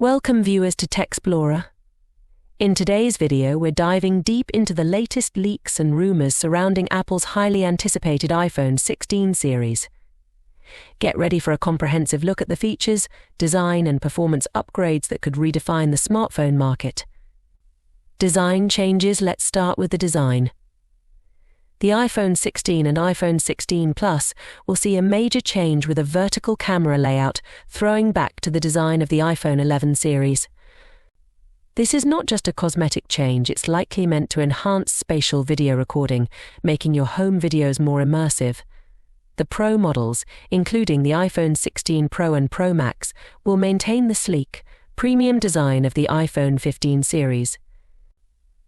Welcome viewers to Techsplorer. In today's video, we're diving deep into the latest leaks and rumors surrounding Apple's highly anticipated iPhone 16 series. Get ready for a comprehensive look at the features, design and performance upgrades that could redefine the smartphone market. Design changes. Let's start with the design. The iPhone 16 and iPhone 16 Plus will see a major change with a vertical camera layout, throwing back to the design of the iPhone 11 series. This is not just a cosmetic change, it's likely meant to enhance spatial video recording, making your home videos more immersive. The Pro models, including the iPhone 16 Pro and Pro Max, will maintain the sleek, premium design of the iPhone 15 series.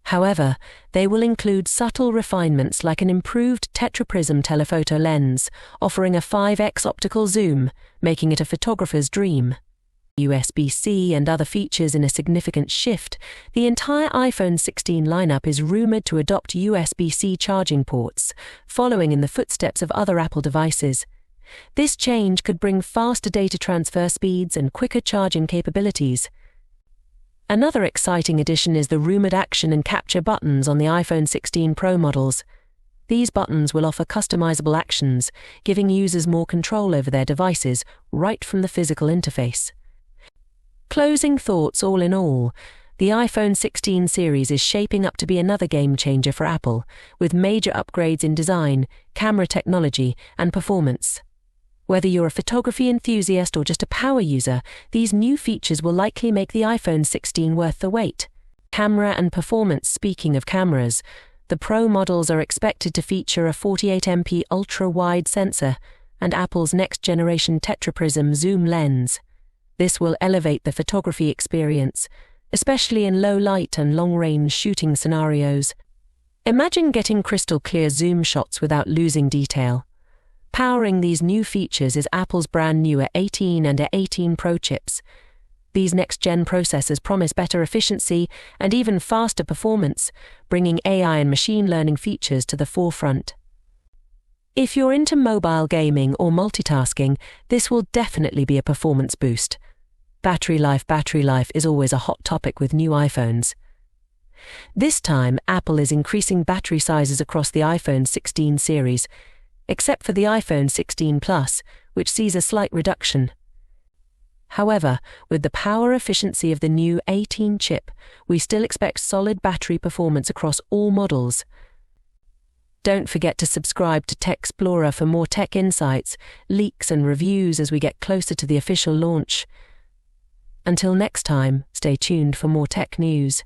However, they will include subtle refinements like an improved tetraprism telephoto lens, offering a 5x optical zoom, making it a photographer's dream. USB-C and other features in a significant shift, the entire iPhone 16 lineup is rumored to adopt USB-C charging ports, following in the footsteps of other Apple devices. This change could bring faster data transfer speeds and quicker charging capabilities. Another exciting addition is the rumored action and capture buttons on the iPhone 16 Pro models. These buttons will offer customizable actions, giving users more control over their devices right from the physical interface. Closing thoughts. All in all, the iPhone 16 series is shaping up to be another game changer for Apple, with major upgrades in design, camera technology, and performance. Whether you're a photography enthusiast or just a power user, these new features will likely make the iPhone 16 worth the wait. Camera and performance. Speaking of cameras, the Pro models are expected to feature a 48MP ultra-wide sensor and Apple's next-generation tetraprism zoom lens. This will elevate the photography experience, especially in low-light and long-range shooting scenarios. Imagine getting crystal-clear zoom shots without losing detail. Powering these new features is Apple's brand new A18 and A18 Pro chips. These next-gen processors promise better efficiency and even faster performance, bringing AI and machine learning features to the forefront. If you're into mobile gaming or multitasking, this will definitely be a performance boost. Battery life is always a hot topic with new iPhones. This time, Apple is increasing battery sizes across the iPhone 16 series, except for the iPhone 16 Plus, which sees a slight reduction. However, with the power efficiency of the new A18 chip, we still expect solid battery performance across all models. Don't forget to subscribe to Techsplorer for more tech insights, leaks and reviews as we get closer to the official launch. Until next time, stay tuned for more tech news.